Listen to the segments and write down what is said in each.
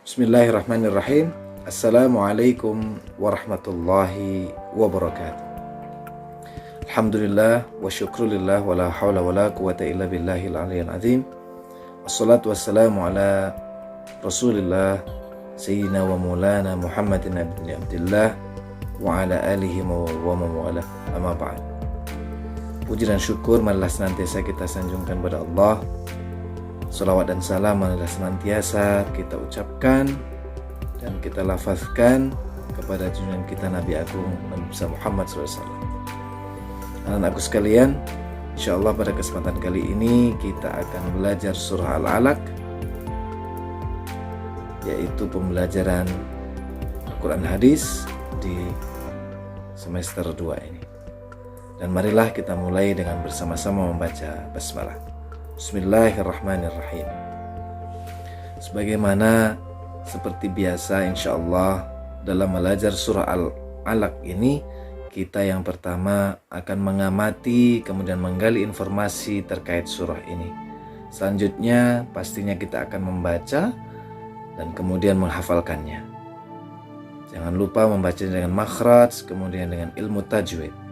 Bismillahirrahmanirrahim. Assalamualaikum warahmatullahi wabarakatuh. Alhamdulillah wa syukrulillah wa la hawla wa la quwata illa billahil aliyyil azim. Assalatu wassalamu ala Rasulillah Sayyidina wa maulana Muhammadin ibn Abdillah wa ala alihi wa mawalah. Amma ba'd. Puji dan syukur marilah senantiasa kita sanjungkan kepada Allah. Salawat dan salam marilah senantiasa kita ucapkan dan kita lafazkan kepada junjungan kita Nabi Agung Nabi besar Muhammad SAW. Anak-anakku sekalian, insyaallah pada kesempatan kali ini kita akan belajar surah Al-Alaq, yaitu pembelajaran Al-Quran Hadis di semester 2 ini. Dan marilah kita mulai dengan bersama-sama membaca basmalah. Bismillahirrahmanirrahim. Sebagaimana seperti biasa, insyaallah dalam belajar surah Al-Alaq ini, kita yang pertama akan mengamati kemudian menggali informasi terkait surah ini. Selanjutnya pastinya kita akan membaca dan kemudian menghafalkannya. Jangan lupa membaca dengan makhraj, kemudian dengan ilmu tajwid.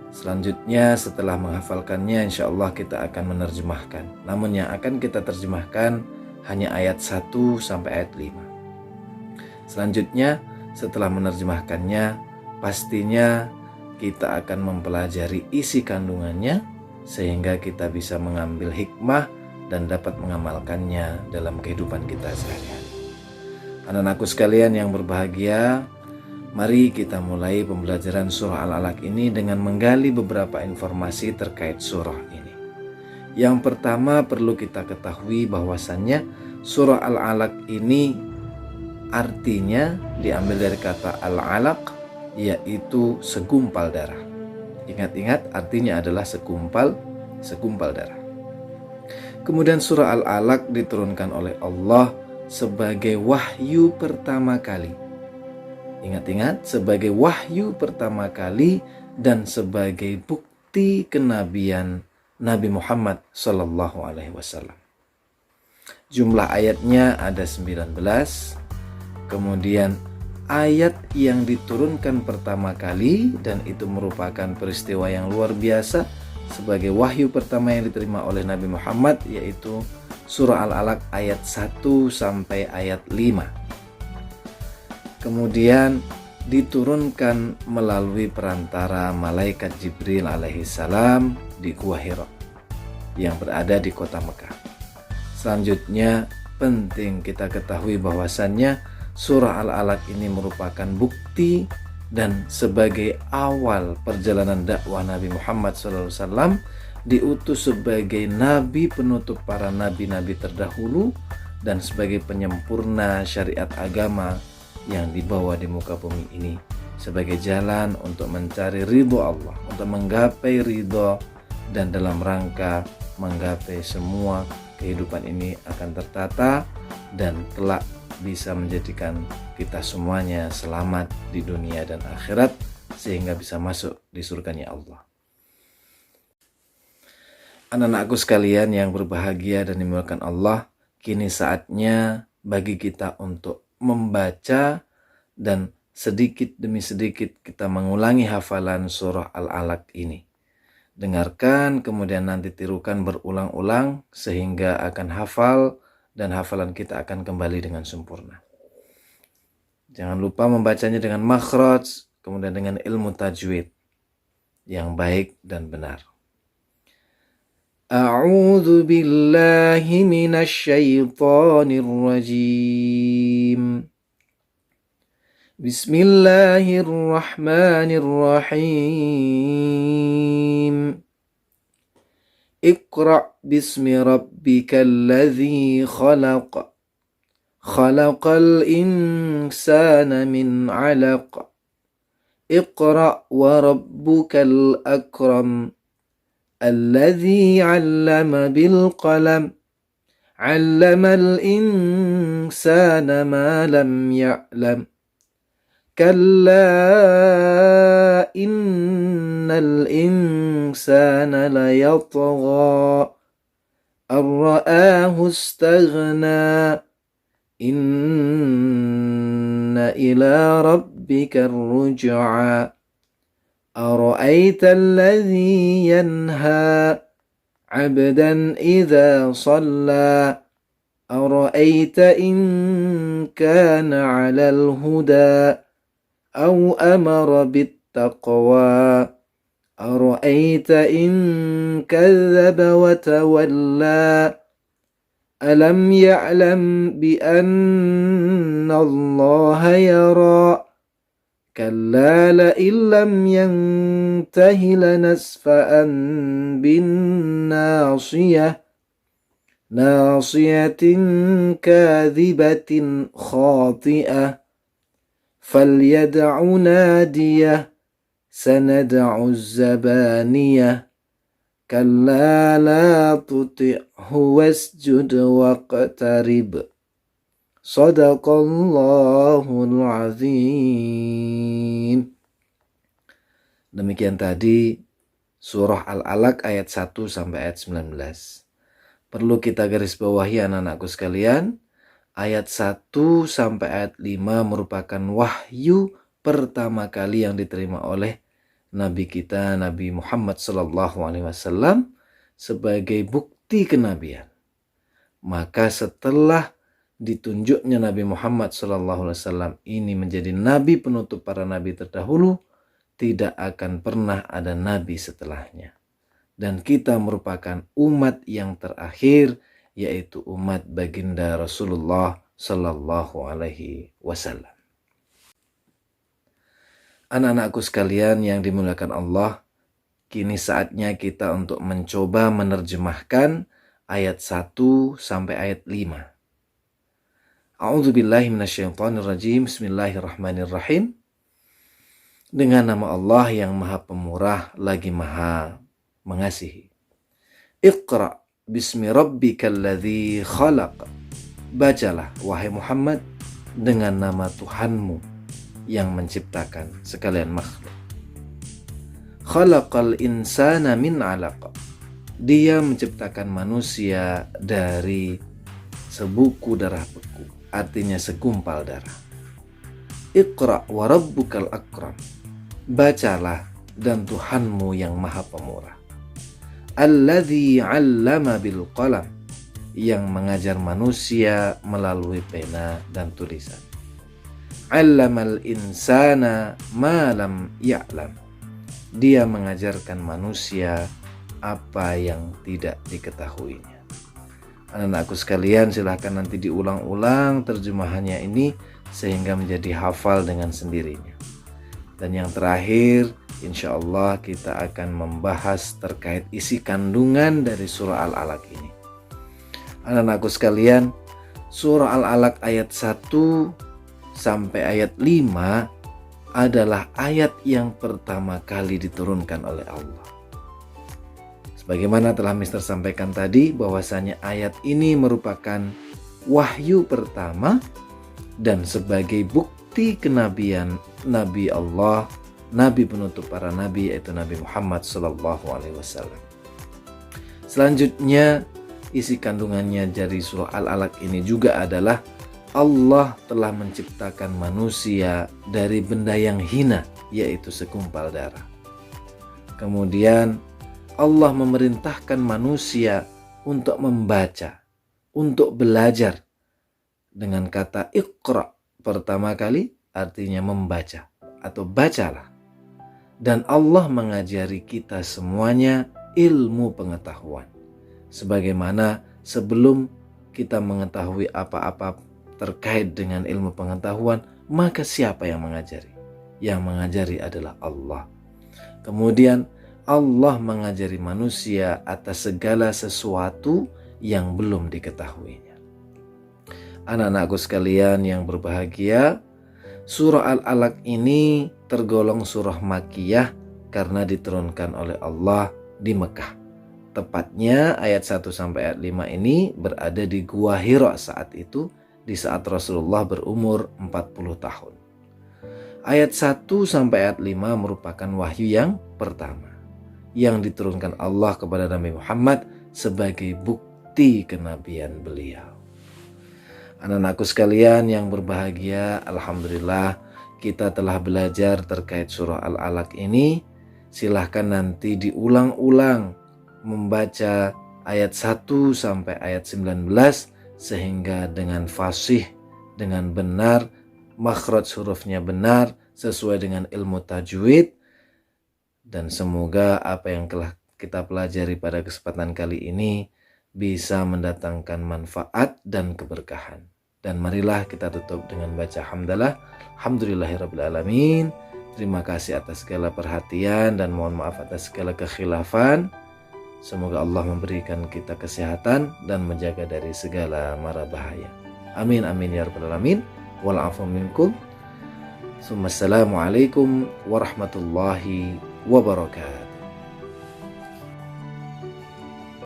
Selanjutnya setelah menghafalkannya, insya Allah kita akan menerjemahkan. Namun yang akan kita terjemahkan hanya ayat 1 sampai ayat 5. Selanjutnya setelah menerjemahkannya, pastinya kita akan mempelajari isi kandungannya sehingga kita bisa mengambil hikmah dan dapat mengamalkannya dalam kehidupan kita sehari-hari. Anak-anakku sekalian yang berbahagia, mari kita mulai pembelajaran surah Al-Alaq ini dengan menggali beberapa informasi terkait surah ini. Yang pertama perlu kita ketahui bahwasannya surah Al-Alaq ini artinya diambil dari kata Al-Alaq, yaitu segumpal darah. Ingat-ingat, artinya adalah segumpal darah. Kemudian surah Al-Alaq diturunkan oleh Allah sebagai wahyu pertama kali. Ingat-ingat, sebagai wahyu pertama kali dan sebagai bukti kenabian Nabi Muhammad Sallallahu Alaihi Wasallam. Jumlah ayatnya ada 19. Kemudian ayat yang diturunkan pertama kali, dan itu merupakan peristiwa yang luar biasa sebagai wahyu pertama yang diterima oleh Nabi Muhammad, yaitu surah Al-Alaq ayat 1 sampai ayat 5. Kemudian diturunkan melalui perantara malaikat Jibril alaihissalam di Gua Hira yang berada di kota Mekah. Selanjutnya penting kita ketahui bahwasannya surah Al-Alaq ini merupakan bukti dan sebagai awal perjalanan dakwah Nabi Muhammad SAW, diutus sebagai nabi penutup para nabi-nabi terdahulu dan sebagai penyempurna syariat agama yang dibawa di muka bumi ini sebagai jalan untuk mencari ridho Allah, untuk menggapai ridho, dan dalam rangka menggapai semua kehidupan ini akan tertata dan kelak bisa menjadikan kita semuanya selamat di dunia dan akhirat sehingga bisa masuk di surganya Allah. Anak-anakku sekalian yang berbahagia dan dimuliakan Allah, kini saatnya bagi kita untuk membaca dan sedikit demi sedikit kita mengulangi hafalan surah Al-Alaq ini. Dengarkan, kemudian nanti tirukan berulang-ulang sehingga akan hafal dan hafalan kita akan kembali dengan sempurna. Jangan lupa membacanya dengan makhraj, kemudian dengan ilmu tajwid yang baik dan benar. A'udzu billahi minasy syaithanir rajim. Bismillahirrahmanirrahim. Iqra' bismi rabbikal ladzi khalaq. Khalaqal insana min 'alaq. Iqra' wa rabbukal akram. Alladzi 'allama bil qalam. 'Allamal insana ma lam ya'lam. Kalla innal insana layatgha an ra'ahu istaghna. Inna إلى ربك الرجعى أرأيت الذي ينهى عبدا إذا صلى أرأيت إن كان على الهدى أو أمر بالتقوى أرأيت إن كذب وتولى ألم يعلم بأن الله يرى كلا لئن لم ينته لنسفعا بالناصية ناصية كاذبة خاطئة فليدع ناديه سندع الزبانية كلا لا تطعه واسجد واقترب Sadaqallahul azim. Demikian tadi surah Al-Alaq ayat 1 sampai ayat 19. Perlu kita garis bawahi anak-anakku sekalian, ayat 1 sampai ayat 5 merupakan wahyu pertama kali yang diterima oleh Nabi kita Nabi Muhammad SAW sebagai bukti kenabian. Maka setelah ditunjuknya Nabi Muhammad SAW ini menjadi nabi penutup para nabi terdahulu, tidak akan pernah ada nabi setelahnya. Dan kita merupakan umat yang terakhir, yaitu umat baginda Rasulullah SAW. Anak-anakku sekalian yang dimuliakan Allah, kini saatnya kita untuk mencoba menerjemahkan ayat 1 sampai ayat 5. A'udzubillahi minasyaitonirrajim. Bismillahirrahmanirrahim. Dengan nama Allah yang Maha Pemurah lagi Maha Mengasihi. Iqra bismi rabbikal ladzi khalaq. Bacalah wahai Muhammad dengan nama Tuhanmu yang menciptakan sekalian makhluk. Khalaqal insana min 'alaq. Dia menciptakan manusia dari sebuku darah beku, artinya segumpal darah. Iqra wa rabbukal akram. Bacalah dan Tuhanmu yang Maha Pemurah. Alladzi 'allama bil qalam. Yang mengajar manusia melalui pena dan tulisan. 'Allamal insana ma lam ya'lam. Dia mengajarkan manusia apa yang tidak diketahuinya. Anak-anakku sekalian, silahkan nanti diulang-ulang terjemahannya ini sehingga menjadi hafal dengan sendirinya. Dan yang terakhir, insya Allah kita akan membahas terkait isi kandungan dari surah Al-Alaq ini. Anak-anakku sekalian, surah Al-Alaq ayat 1 sampai ayat 5 adalah ayat yang pertama kali diturunkan oleh Allah. Sebagaimana telah Mister sampaikan tadi, bahwasanya ayat ini merupakan wahyu pertama dan sebagai bukti kenabian Nabi Allah, Nabi penutup para nabi, yaitu Nabi Muhammad SAW. Selanjutnya, isi kandungannya dari surah Al-Alaq ini juga adalah Allah telah menciptakan manusia dari benda yang hina, yaitu segumpal darah. Kemudian Allah memerintahkan manusia untuk membaca, untuk belajar dengan kata Iqra pertama kali artinya membaca atau bacalah. Dan Allah mengajari kita semuanya ilmu pengetahuan. Sebagaimana sebelum kita mengetahui apa-apa terkait dengan ilmu pengetahuan, maka siapa yang mengajari? Yang mengajari adalah Allah. Kemudian Allah mengajari manusia atas segala sesuatu yang belum diketahuinya. Anak-anakku sekalian yang berbahagia, surah Al-Alaq ini tergolong surah Makkiyah karena diturunkan oleh Allah di Mekah. Tepatnya ayat 1 sampai ayat 5 ini berada di Gua Hira saat itu, di saat Rasulullah berumur 40 tahun. Ayat 1 sampai ayat 5 merupakan wahyu yang pertama yang diturunkan Allah kepada Nabi Muhammad sebagai bukti kenabian beliau. Anak-anakku sekalian yang berbahagia, alhamdulillah kita telah belajar terkait surah Al-Alaq ini. Silahkan nanti diulang-ulang membaca ayat 1 sampai ayat 19 sehingga dengan fasih, dengan benar, makhraj hurufnya benar sesuai dengan ilmu tajwid. Dan semoga apa yang telah kita pelajari pada kesempatan kali ini bisa mendatangkan manfaat dan keberkahan. Dan marilah kita tutup dengan baca hamdalah. Alhamdulillahirrabbilalamin. Terima kasih atas segala perhatian dan mohon maaf atas segala kekhilafan. Semoga Allah memberikan kita kesehatan dan menjaga dari segala mara bahaya. Amin amin ya rabbal alamin. Wal afu minkum. Assalamualaikum warahmatullahi wabarakatuh.